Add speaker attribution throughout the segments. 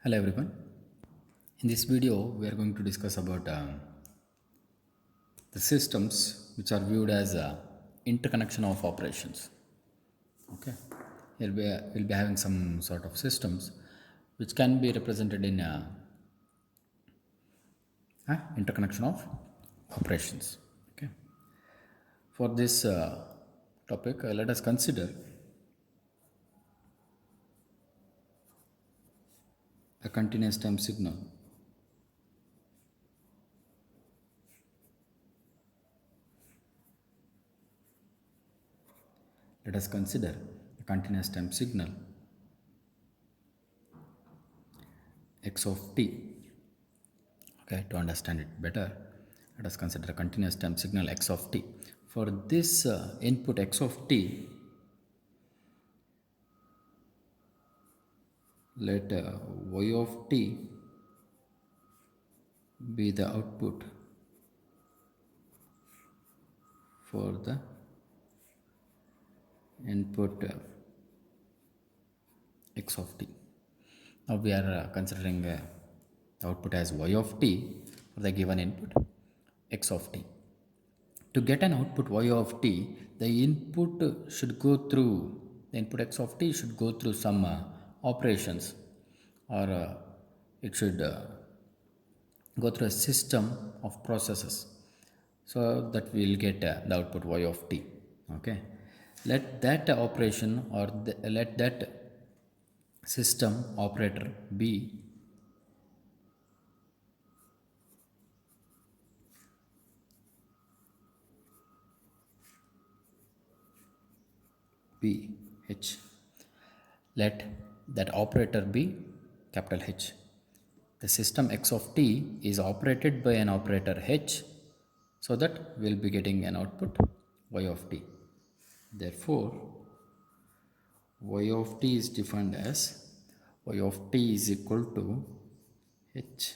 Speaker 1: Hello everyone. In this video, we are going to discuss about the systems which are viewed as interconnection of operations. Okay, here we'll be having some sort of systems which can be represented in interconnection of operations. Okay, for this topic, let us consider a continuous time signal. Let us consider a continuous time signal x of t. Okay, to understand it better, let us consider a continuous time signal x of t. For this input x of t, let y of t be the output for the input x of t. Now we are considering the output as y of t for the given input x of t. To get an output y of t, the input should go through, the input x of t should go through some operations, or it should go through a system of processes, so that we will get the output y of t. Okay, let that operation, or let that system operator be b h. Let that operator be capital H. The system x of t is operated by an operator h, so that we'll be getting an output y of t. Therefore, y of t is defined as y of t is equal to h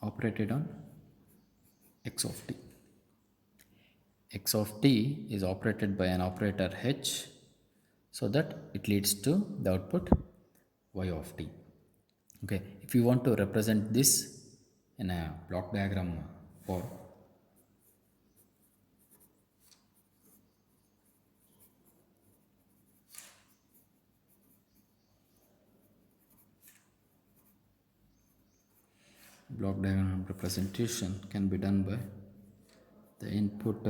Speaker 1: operated on x of t. X of t is operated by an operator h, so that it leads to the output y of t. Okay, if you want to represent this in a block diagram form, block diagram representation can be done by the input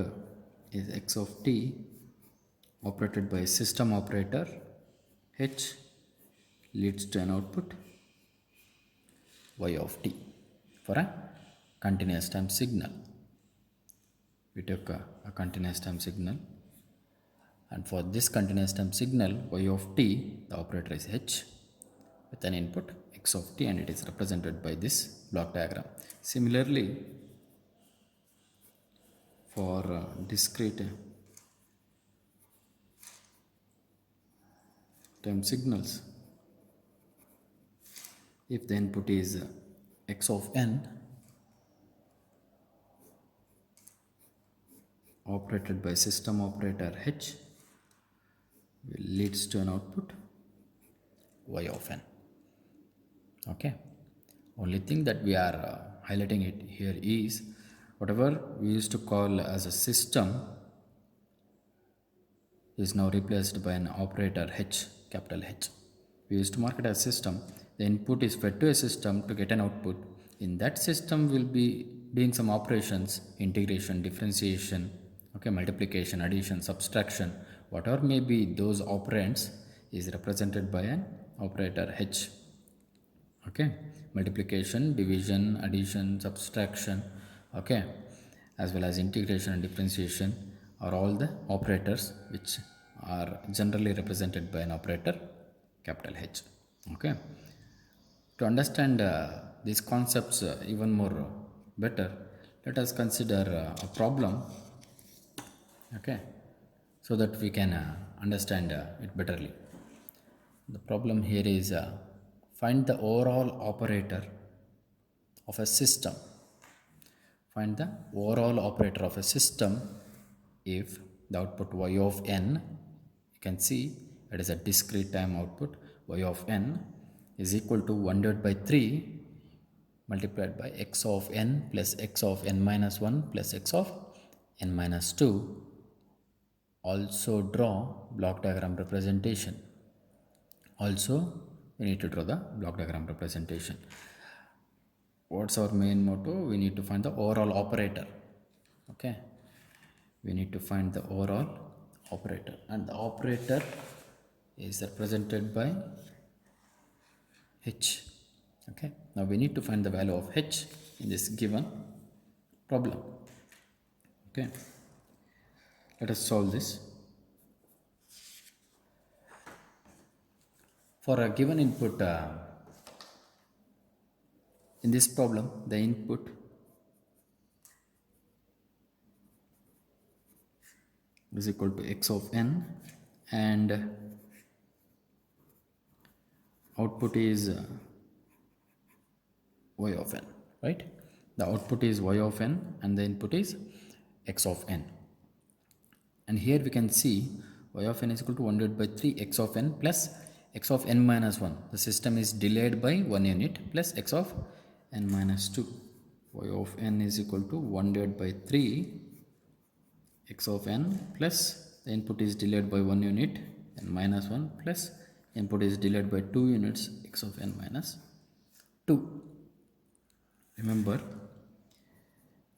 Speaker 1: is x of t operated by system operator h leads to an output y of t for a continuous time signal. We took a continuous time signal, and for this continuous time signal y of t, the operator is h with an input x of t, and it is represented by this block diagram. Similarly, for discrete time signals, if the input is x of n operated by system operator h, leads to an output y of n. Okay, only thing that we are highlighting it here is whatever we used to call as a system is now replaced by an operator h, capital H. We used to mark it as system. The input is fed to a system to get an output. In that system, will be doing some operations: integration, differentiation, okay, multiplication, addition, subtraction, whatever may be those operands is represented by an operator h. Okay, multiplication, division, addition, subtraction, okay, as well as integration and differentiation are all the operators which are generally represented by an operator capital H. Okay, to understand these concepts even more better, let us consider a problem, okay, so that we can understand it betterly. The problem here is find the overall operator of a system. Find the overall operator of a system if the output y of n, you can see it is a discrete time output y of n, is equal to 1 divided by 3 multiplied by x of n plus x of n minus 1 plus x of n minus 2. Also draw block diagram representation. Also, we need to draw the block diagram representation. What's our main motto? We need to find the overall operator. Okay, we need to find the overall operator, and the operator is represented by h. Okay, now we need to find the value of h in this given problem. Okay, let us solve this. For a given input, in this problem, the input is equal to x of n, and output is y of n, right? The output is y of n and the input is x of n. And here we can see y of n is equal to 1 divided by 3 x of n plus x of n minus 1. The system is delayed by 1 unit plus x of n minus 2. Y of n is equal to 1 divided by 3 x of n plus the input is delayed by 1 unit n minus 1 plus input is delayed by 2 units x of n minus 2. Remember,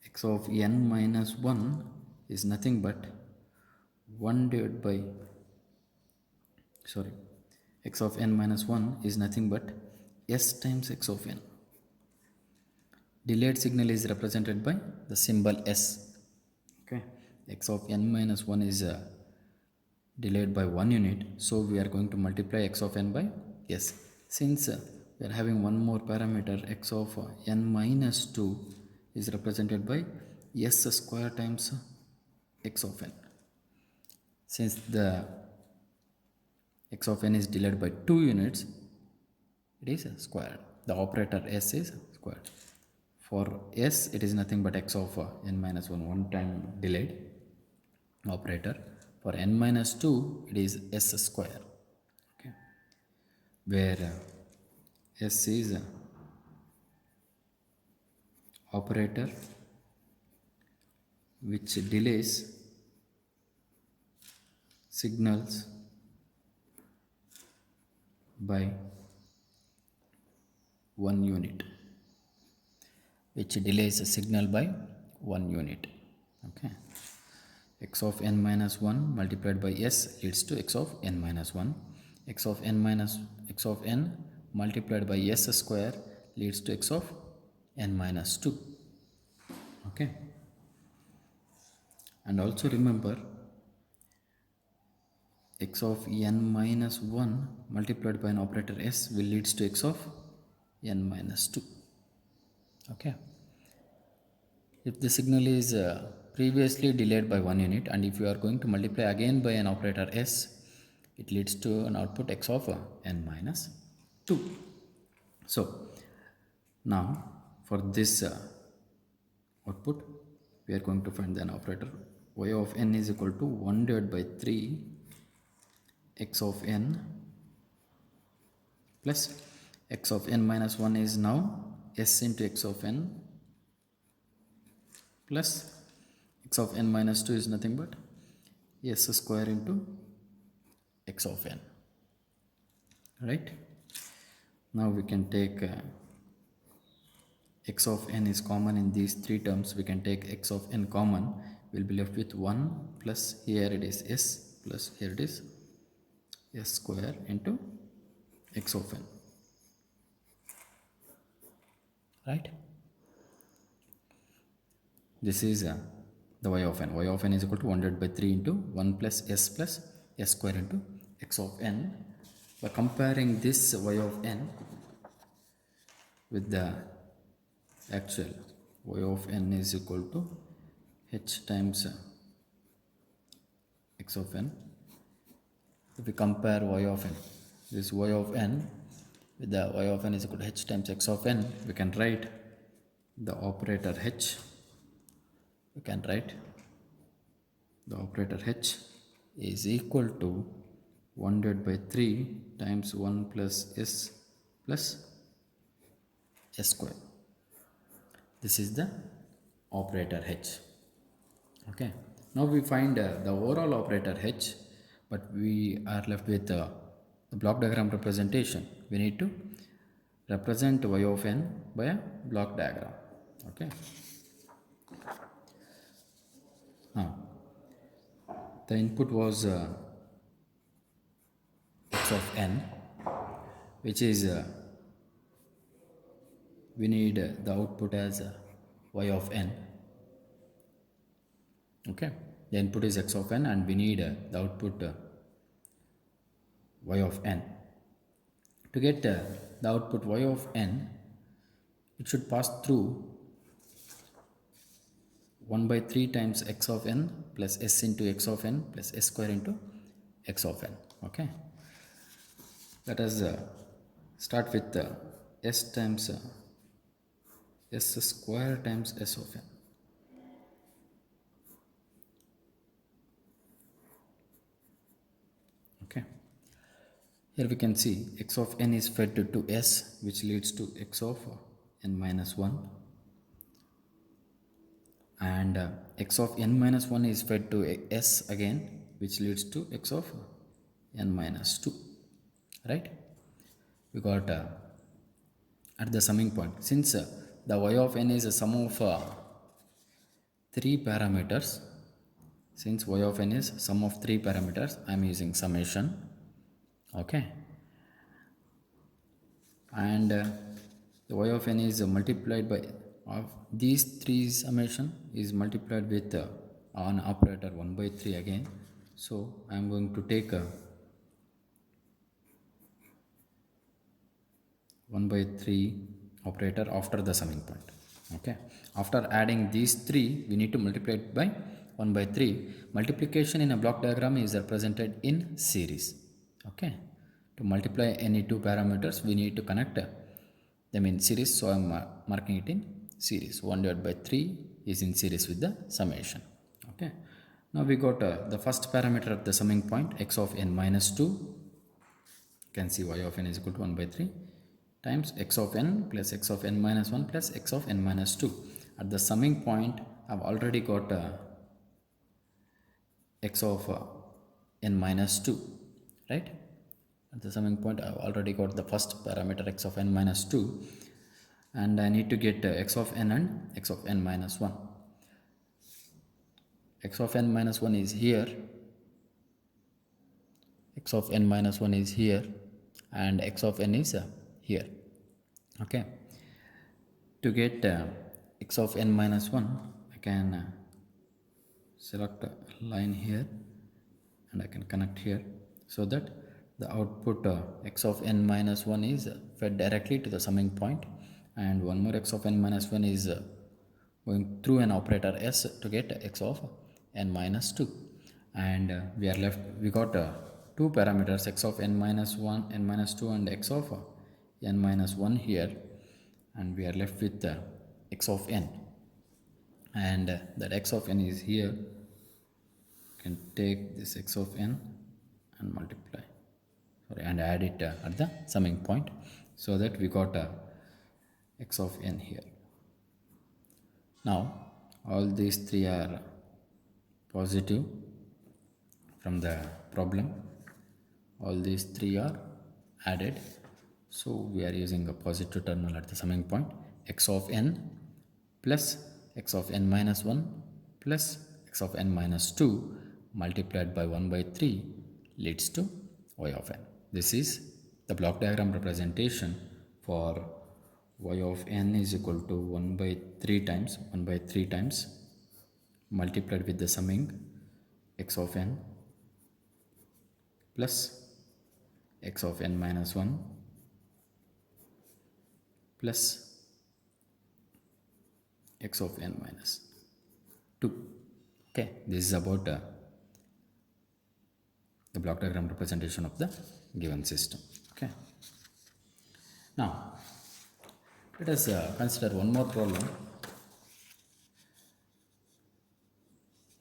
Speaker 1: x of n minus 1 is nothing but 1 divided by x of n minus 1 is nothing but s times x of n. Delayed signal is represented by the symbol s. Okay, x of n minus 1 is delayed by 1 unit, so we are going to multiply x of n by s. Since we are having one more parameter, x of n minus 2 is represented by s square times x of n. Since the x of n is delayed by 2 units, it is squared. The operator s is squared. For s, it is nothing but x of n minus 1, one time delayed operator. For n minus 2, it is s square. Okay, where s is operator which delays signals by 1 unit, which delays a signal by 1 unit. Okay, x of n minus 1 multiplied by s leads to x of n minus 1. X of n multiplied by s square leads to x of n minus 2. Okay, and also remember, x of n minus 1 multiplied by an operator s will leads to x of n minus 2. Okay, if the signal is previously delayed by 1 unit, and if you are going to multiply again by an operator s, it leads to an output x of n minus 2. So now for this output, we are going to find an operator. Y of n is equal to 1 divided by 3 x of n plus x of n minus 1 is now s into x of n plus x of n minus 2 is nothing but s square into x of n. Right? Now we can take x of n is common in these three terms. We can take x of n common. We'll be left with 1 plus here it is s plus here it is s square into x of n. Right? This is the y of n. Y of n is equal to 1 divided by 3 into 1 plus s square into x of n. By comparing this y of n with the actual y of n is equal to h times x of n. If we compare y of n, this y of n with the y of n is equal to h times x of n, we can write the operator h. We can write the operator h is equal to 1 divided by 3 times 1 plus s plus s square. This is the operator h. Okay. Now we find the overall operator h, but we are left with the block diagram representation. We need to represent y of n by a block diagram. Okay. Now the input was x of n, which is we need the output as y of n. Okay, the input is x of n and we need the output y of n. To get the output y of n, it should pass through 1 by 3 times x of n plus s into x of n plus s square into x of n. Okay, let us start with s times s square times s of n. Okay, here we can see x of n is fed to s, which leads to x of n minus 1, and x of n minus 1 is fed to s again, which leads to x of n minus 2. Right, we got at the summing point, since the y of n is a sum of 3 parameters. Since y of n is sum of 3 parameters, I am using summation. Okay, and the y of n is multiplied by of these three summation is multiplied with an operator 1 by 3 again. So I am going to take 1 by 3 operator after the summing point. Okay, after adding these three, we need to multiply it by 1 by 3. Multiplication in a block diagram is represented in series. Okay, to multiply any two parameters, we need to connect them in series. So I am marking it in series. 1 divided by 3 is in series with the summation. Okay, now we got the first parameter at the summing point, x of n minus 2. You can see y of n is equal to 1 by 3 times x of n plus x of n minus 1 plus x of n minus 2. At the summing point, I have already got x of n minus 2, right? At the summing point, I have already got the first parameter x of n minus 2, and I need to get x of n and x of n minus 1. X of n minus 1 is here, x of n minus 1 is here, and x of n is here. Okay, to get x of n minus 1, I can select a line here and I can connect here, so that the output x of n minus 1 is fed directly to the summing point, and one more x of n minus 1 is going through an operator s to get x of n minus 2, and we got two parameters, x of n minus 1, n minus 2, and x of n minus 1 here, and we are left with x of n, and that x of n is here. You can take this x of n and multiply, and add it at the summing point, so that we got x of n here. Now all these three are positive from the problem. All these three are added, so we are using a positive terminal at the summing point. X of n plus x of n minus 1 plus x of n minus 2 multiplied by 1 by 3 leads to y of n. This is the block diagram representation for y of n is equal to 1 by 3 times multiplied with the summing x of n plus x of n minus 1 plus x of n minus 2. Okay, this is about the block diagram representation of the given system. Okay, now let us consider one more problem.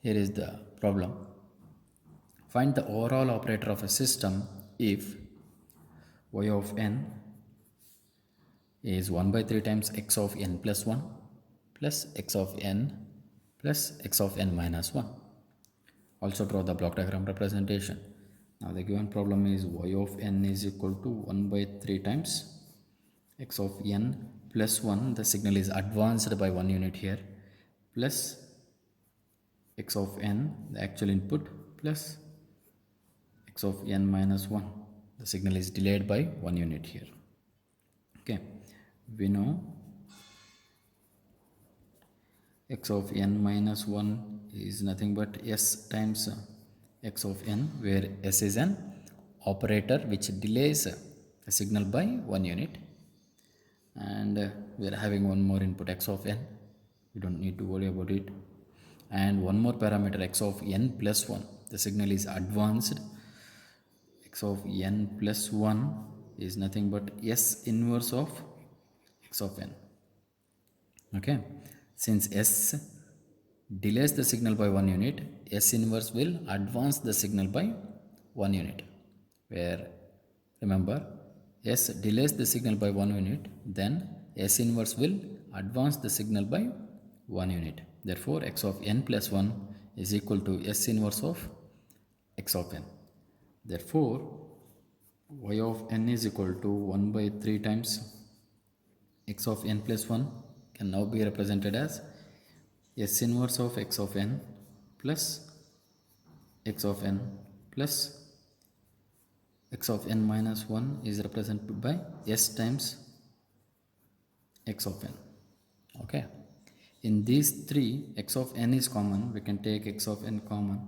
Speaker 1: Here is the problem. Find the overall operator of a system if y of n is 1 by 3 times x of n plus 1 plus x of n plus x of n minus 1. Also draw the block diagram representation. Now the given problem is y of n is equal to 1 by 3 times x of n plus 1, the signal is advanced by 1 unit here, plus x of n, the actual input, plus x of n minus 1, the signal is delayed by 1 unit here. Okay, we know x of n minus 1 is nothing but s times x of n, where s is an operator which delays a signal by 1 unit, and we are having one more input x of n, we don't need to worry about it, and one more parameter x of n plus 1, the signal is advanced. X of n plus 1 is nothing but s inverse of x of n. Okay, since s delays the signal by 1 unit, s inverse will advance the signal by 1 unit, where remember s delays the signal by 1 unit, then s inverse will advance the signal by 1 unit. Therefore x of n plus 1 is equal to s inverse of x of n. Therefore y of n is equal to 1 by 3 times x of n plus 1 can now be represented as s inverse of x of n plus x of n plus x of n minus 1 is represented by s times x of n. Okay, in these three, x of n is common, we can take x of n common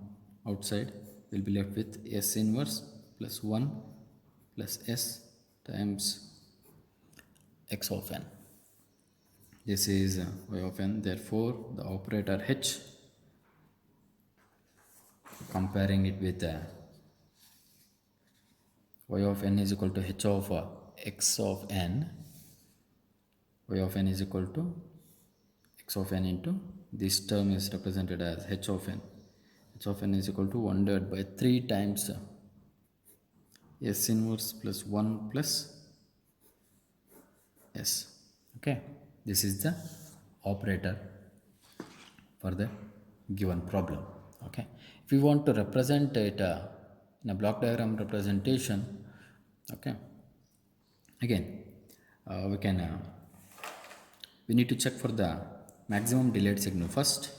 Speaker 1: outside, we'll be left with s inverse plus 1 plus s times x of n. This is y of n. Therefore the operator h, comparing it with y of n is equal to h of x of n, y of n is equal to x of n into this term is represented as h of n. H of n is equal to 1 divided by 3 times s inverse plus 1 plus s. Okay, this is the operator for the given problem. Okay, if we want to represent it in a block diagram representation, okay, again we need to check for the maximum delayed signal first.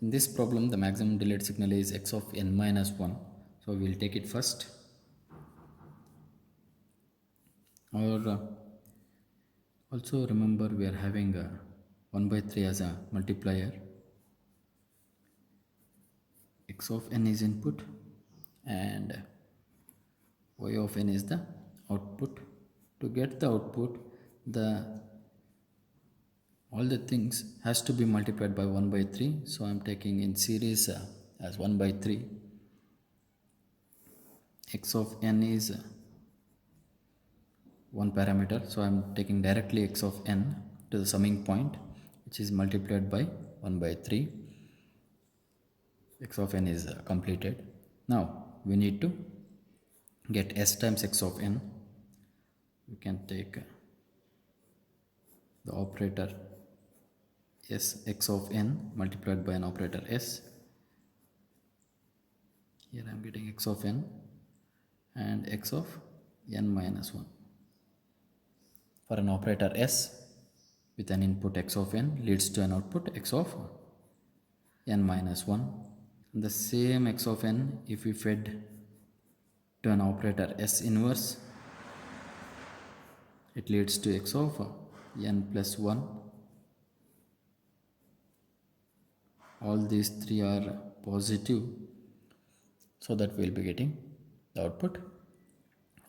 Speaker 1: In this problem the maximum delayed signal is x of n minus 1, so we will take it first, or also remember we are having 1 by 3 as a multiplier. X of n is input and y of n is the output. To get the output, the all the things has to be multiplied by 1 by 3, so I am taking in series as 1 by 3. X of n is one parameter, so I am taking directly x of n to the summing point, which is multiplied by 1 by 3. X of n is completed. Now we need to get s times x of n. We can take the operator s x of n multiplied by an operator s. Here I am getting x of n and x of n minus 1. For an operator s with an input x of n leads to an output x of n minus 1. The same x of n, if we fed to an operator s inverse, it leads to x of n plus 1. All these three are positive, so that we will be getting the output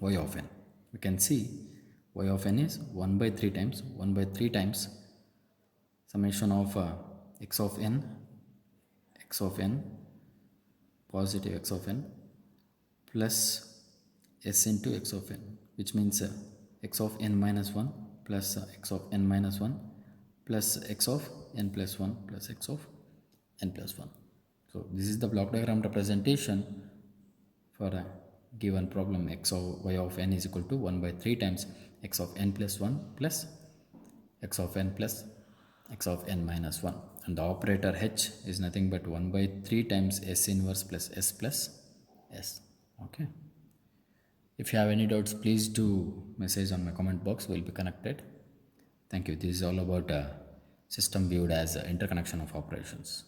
Speaker 1: y of n. We can see y of n is 1 by 3 times 1 by 3 times summation of x of n, positive x of n plus s into x of n, which means x of n minus 1 plus x of n minus 1 plus x of n plus 1 plus x of n plus 1. So this is the block diagram representation for a given problem. X of y of n is equal to 1 by 3 times x of n plus 1 plus x of n plus x of n minus 1, and the operator h is nothing but 1 by 3 times s inverse plus s. Okay, if you have any doubts, please do message on my comment box. We'll be connected. Thank you. This is all about system viewed as interconnection of operations.